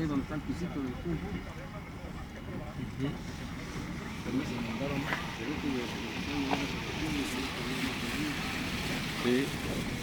ahí donde está el pisito del Kung Fu. También se mandaron. Sí.